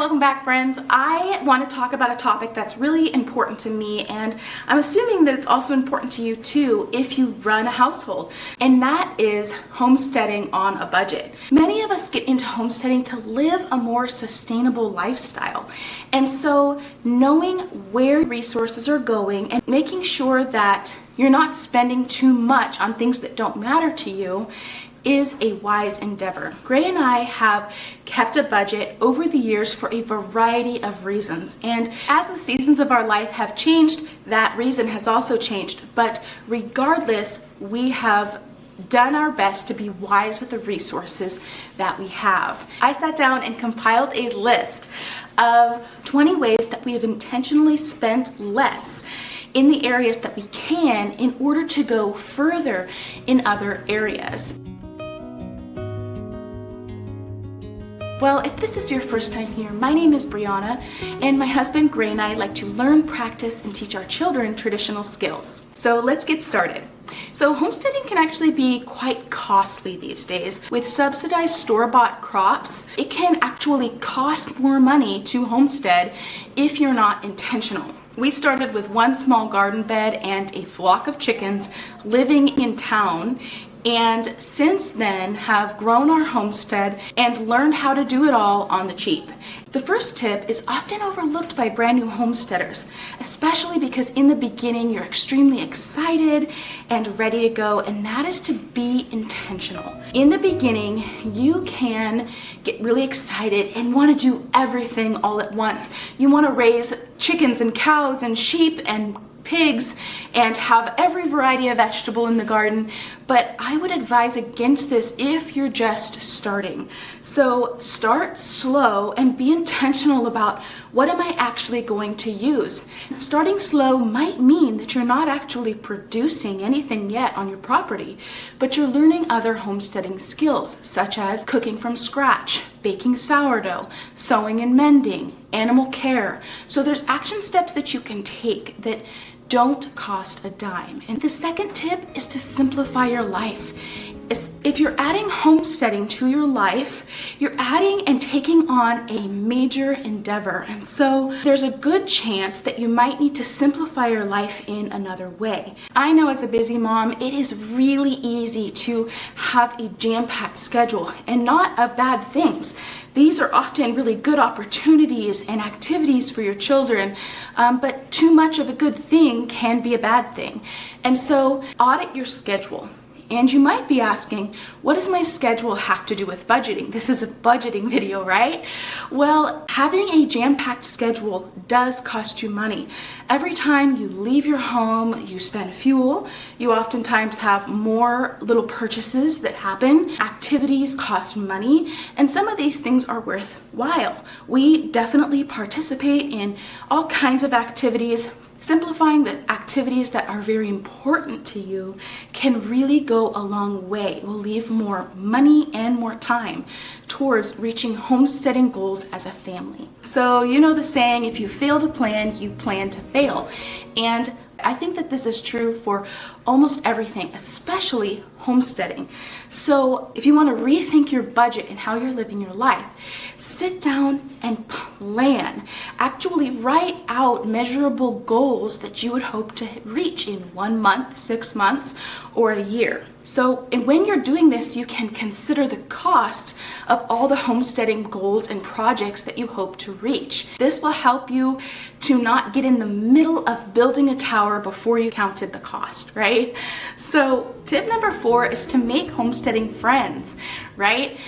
welcome back, friends. I want to talk about a topic that's really important to me, and I'm assuming that it's also important to you too if you run a household, and that is homesteading on a budget. Many of us get into homesteading to live a more sustainable lifestyle, and so knowing where resources are going and making sure that you're not spending too much on things that don't matter to you is a wise endeavor. Gray and I have kept a budget over the years for a variety of reasons. And as the seasons of our life have changed, that reason has also changed. But regardless, we have done our best to be wise with the resources that we have. I sat down and compiled a list of 20 ways that we have intentionally spent less in the areas that we can in order to go further in other areas. Well, if this is your first time here, my name is Brianna, and my husband Gray and I like to learn, practice, and teach our children traditional skills. So let's get started. So homesteading can actually be quite costly these days. With subsidized store-bought crops, it can actually cost more money to homestead if you're not intentional. We started with one small garden bed and a flock of chickens living in town, and since then have grown our homestead and learned how to do it all on the cheap. The first tip is often overlooked by brand new homesteaders, especially because in the beginning you're extremely excited and ready to go, and that is to be intentional. In the beginning, you can get really excited and want to do everything all at once. You want to raise chickens and cows and sheep and pigs and have every variety of vegetable in the garden, but I would advise against this if you're just starting. So start slow and be intentional about what am I actually going to use. Starting slow might mean that you're not actually producing anything yet on your property, but you're learning other homesteading skills such as cooking from scratch, baking sourdough, sewing and mending, animal care. So there's action steps that you can take that don't cost a dime. And the second tip is to simplify your life. If you're adding homesteading to your life, you're adding and taking on a major endeavor. And so there's a good chance that you might need to simplify your life in another way. I know as a busy mom, it is really easy to have a jam-packed schedule, and not of bad things. These are often really good opportunities and activities for your children, but too much of a good thing can be a bad thing. And so audit your schedule. And you might be asking, what does my schedule have to do with budgeting? This is a budgeting video, right? Well, having a jam-packed schedule does cost you money. Every time you leave your home, you spend fuel. You oftentimes have more little purchases that happen. Activities cost money, and some of these things are worthwhile. We definitely participate in all kinds of activities. Simplifying the activities that are very important to you can really go a long way. It will leave more money and more time towards reaching homesteading goals as a family. So you know the saying, if you fail to plan, you plan to fail. And I think that this is true for almost everything, especially homesteading. So if you want to rethink your budget and how you're living your life, sit down and plan. Actually write out measurable goals that you would hope to reach in 1 month, 6 months, or a year. So, and when you're doing this, you can consider the cost of all the homesteading goals and projects that you hope to reach. This will help you to not get in the middle of building a tower before you counted the cost, right? So tip number 4 is to make homesteading friends, right?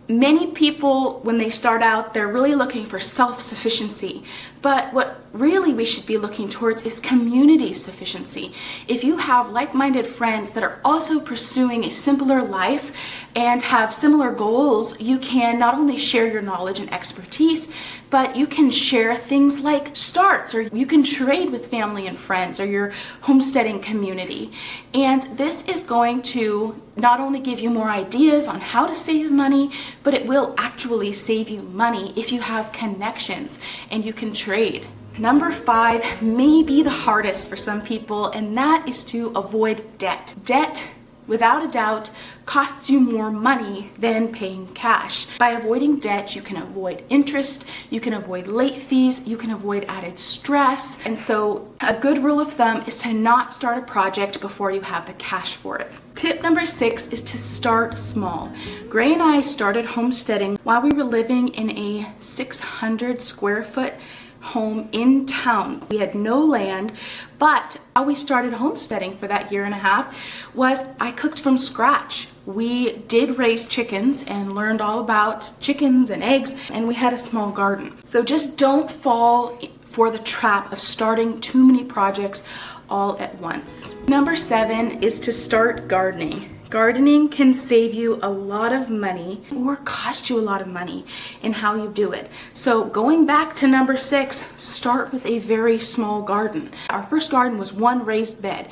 Many people, when they start out, they're really looking for self-sufficiency. But what really we should be looking towards is community sufficiency. If you have like-minded friends that are also pursuing a simpler life and have similar goals, you can not only share your knowledge and expertise, but you can share things like starts, or you can trade with family and friends or your homesteading community. And this is going to not only give you more ideas on how to save money, but it will actually save you money if you have connections and you can trade. Number 5 may be the hardest for some people, and that is to avoid debt. Debt without a doubt, costs you more money than paying cash. By avoiding debt, you can avoid interest, you can avoid late fees, you can avoid added stress. And so a good rule of thumb is to not start a project before you have the cash for it. Tip number 6 is to start small. Gray and I started homesteading while we were living in a 600 square foot home in town. We had no land, but how we started homesteading for that year and a half was I cooked from scratch. We did raise chickens and learned all about chickens and eggs, and we had a small garden. So just don't fall for the trap of starting too many projects all at once. Number 7 is to start gardening. Gardening can save you a lot of money or cost you a lot of money in how you do it. So going back to number 6, start with a very small garden. Our first garden was one raised bed.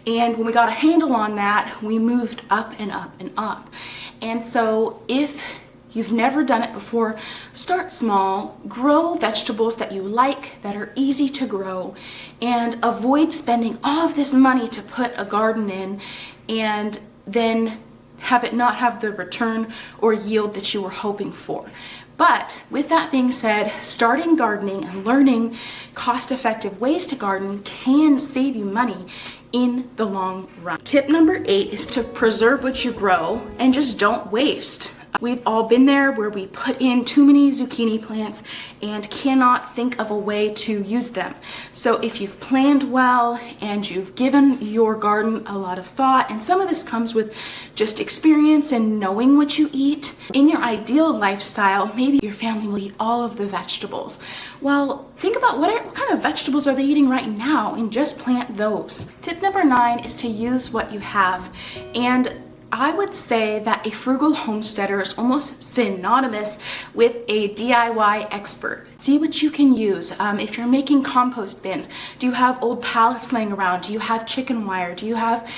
And when we got a handle on that, we moved up and up and up. And so if you've never done it before, start small, grow vegetables that you like, that are easy to grow, and avoid spending all of this money to put a garden in and then have it not have the return or yield that you were hoping for. But with that being said, starting gardening and learning cost-effective ways to garden can save you money in the long run. Tip number 8 is to preserve what you grow and just don't waste. We've all been there where we put in too many zucchini plants and cannot think of a way to use them. So if you've planned well and you've given your garden a lot of thought, and some of this comes with just experience and knowing what you eat, in your ideal lifestyle, maybe your family will eat all of the vegetables. Well, think about what kind of vegetables are they eating right now and just plant those. Tip number 9 is to use what you have. And I would say that a frugal homesteader is almost synonymous with a DIY expert. See what you can use. If you're making compost bins, do you have old pallets laying around? Do you have chicken wire? Do you have,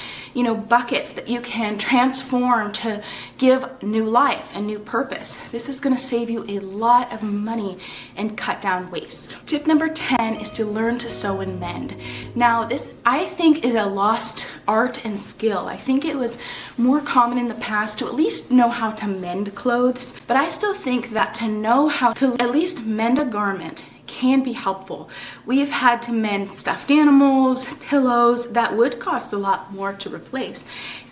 buckets that you can transform to give new life and new purpose? This is going to save you a lot of money and cut down waste. Tip number 10 is to learn to sew and mend. Now, this I think is a lost art and skill. I think it was more common in the past to at least know how to mend clothes, but I still think that to know how to at least mend a garment can be helpful. We've had to mend stuffed animals, pillows that would cost a lot more to replace.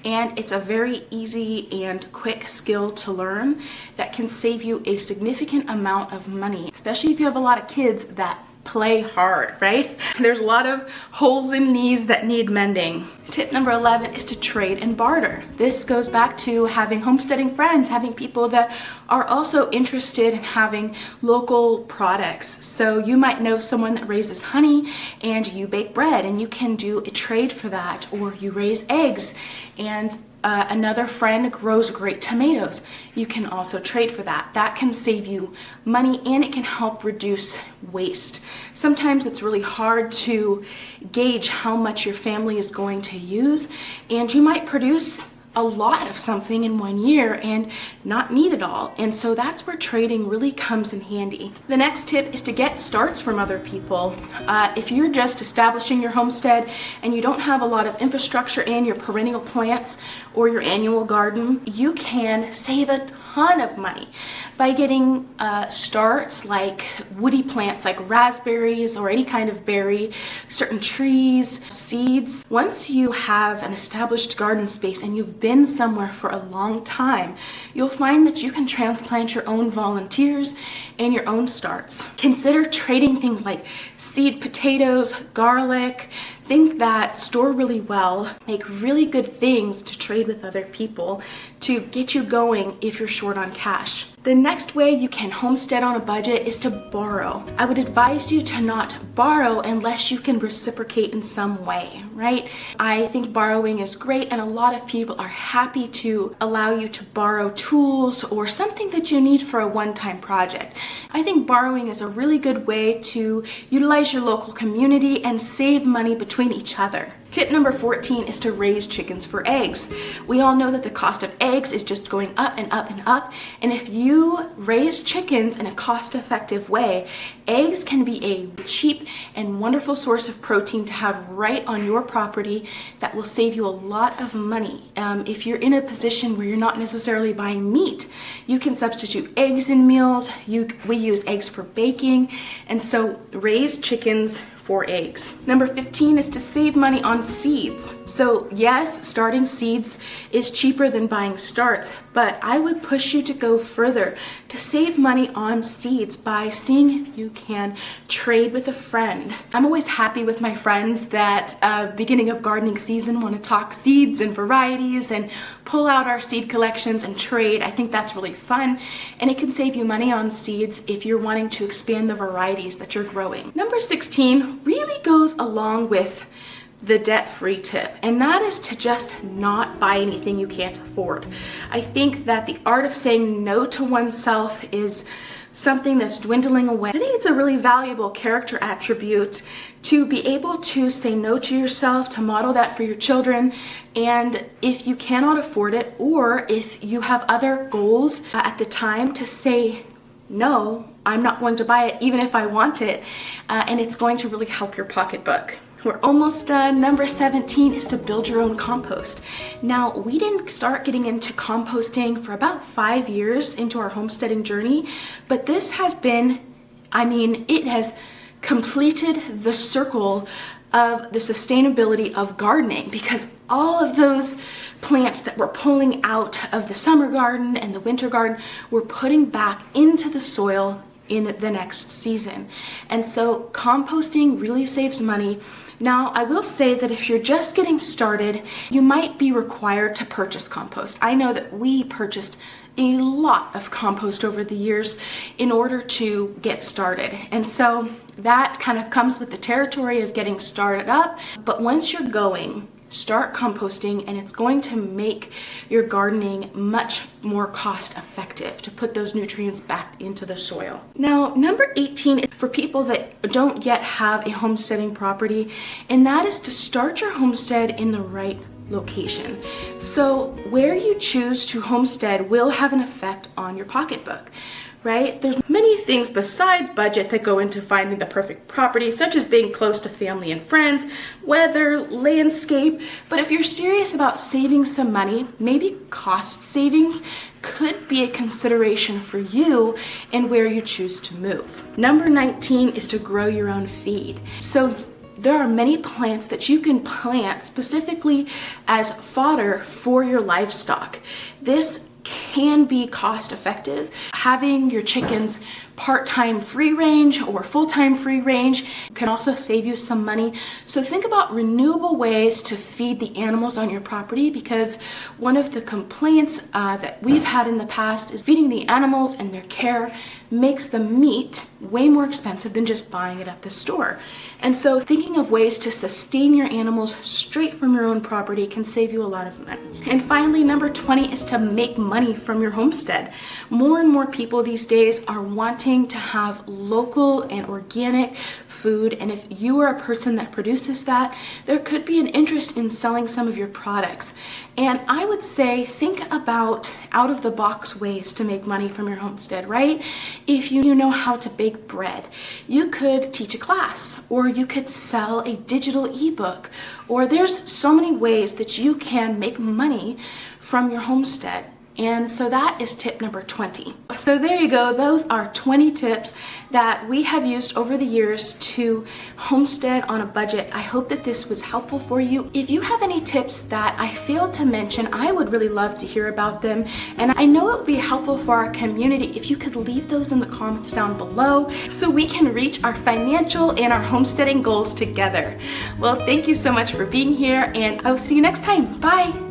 And it's a very easy and quick skill to learn that can save you a significant amount of money, especially if you have a lot of kids that play hard, right? There's a lot of holes in knees that need mending. Tip number 11 is to trade and barter. This goes back to having homesteading friends, having people that are also interested in having local products. So you might know someone that raises honey and you bake bread, and you can do a trade for that, or you raise eggs and another friend grows great tomatoes. You can also trade for that. That can save you money and it can help reduce waste. Sometimes it's really hard to gauge how much your family is going to use, and you might produce a lot of something in 1 year and not need it all. And so that's where trading really comes in handy. The next tip is to get starts from other people. If you're just establishing your homestead and you don't have a lot of infrastructure and your perennial plants or your annual garden, you can save a ton of money by getting starts like woody plants like raspberries or any kind of berry, certain trees, seeds. Once you have an established garden space and you've been somewhere for a long time, you'll find that you can transplant your own volunteers and your own starts. Consider trading things like seed potatoes, garlic, things that store really well, make really good things to trade with other people to get you going if you're short on cash. The next way you can homestead on a budget is to borrow. I would advise you to not borrow unless you can reciprocate in some way, right? I think borrowing is great, and a lot of people are happy to allow you to borrow tools or something that you need for a one-time project. I think borrowing is a really good way to utilize your local community and save money between each other. Tip number 14 is to raise chickens for eggs. We all know that the cost of eggs is just going up and up and up. And if you raise chickens in a cost-effective way, eggs can be a cheap and wonderful source of protein to have right on your property that will save you a lot of money. If you're in a position where you're not necessarily buying meat, you can substitute eggs in meals. We use eggs for baking. And so raise chickens for eggs. Number 15 is to save money on seeds. So yes, starting seeds is cheaper than buying starts, but I would push you to go further to save money on seeds by seeing if you can trade with a friend. I'm always happy with my friends that beginning of gardening season want to talk seeds and varieties and pull out our seed collections and trade. I think that's really fun, and it can save you money on seeds if you're wanting to expand the varieties that you're growing. Number 16 really goes along with the debt-free tip, and that is to just not buy anything you can't afford. I think that the art of saying no to oneself is something that's dwindling away. I think it's a really valuable character attribute to be able to say no to yourself, to model that for your children. And if you cannot afford it, or if you have other goals at the time, to say no, I'm not going to buy it even if I want it, and it's going to really help your pocketbook. We're almost done. Number 17 is to build your own compost. Now, we didn't start getting into composting for about 5 years into our homesteading journey, but this has been, it has completed the circle of the sustainability of gardening, because all of those plants that we're pulling out of the summer garden and the winter garden, we're putting back into the soil in the next season. And so composting really saves money. Now, I will say that if you're just getting started, you might be required to purchase compost. I know that we purchased a lot of compost over the years in order to get started. And so that kind of comes with the territory of getting started up. But once you're going, start composting, and it's going to make your gardening much more cost effective to put those nutrients back into the soil. Now, number 18 is for people that don't yet have a homesteading property, and that is to start your homestead in the right location. So where you choose to homestead will have an effect on your pocketbook, right? There's many things besides budget that go into finding the perfect property, such as being close to family and friends, weather, landscape. But if you're serious about saving some money, maybe cost savings could be a consideration for you and where you choose to move. Number 19 is to grow your own feed. So there are many plants that you can plant specifically as fodder for your livestock. This can be cost effective. Having your chickens part-time free range or full-time free range can also save you some money. So think about renewable ways to feed the animals on your property, because one of the complaints that we've had in the past is feeding the animals and their care makes the meat way more expensive than just buying it at the store. And so thinking of ways to sustain your animals straight from your own property can save you a lot of money. And finally, number 20 is to make money from your homestead. More and more people these days are wanting to have local and organic food, and if you are a person that produces that, there could be an interest in selling some of your products. And I would say think about out-of-the-box ways to make money from your homestead, right? If you know how to bake bread, you could teach a class, or you could sell a digital ebook, or there's so many ways that you can make money from your homestead. And so that is tip number 20. So there you go. Those are 20 tips that we have used over the years to homestead on a budget. I hope that this was helpful for you. If you have any tips that I failed to mention, I would really love to hear about them. And I know it would be helpful for our community if you could leave those in the comments down below so we can reach our financial and our homesteading goals together. Well, thank you so much for being here, and I'll see you next time. Bye.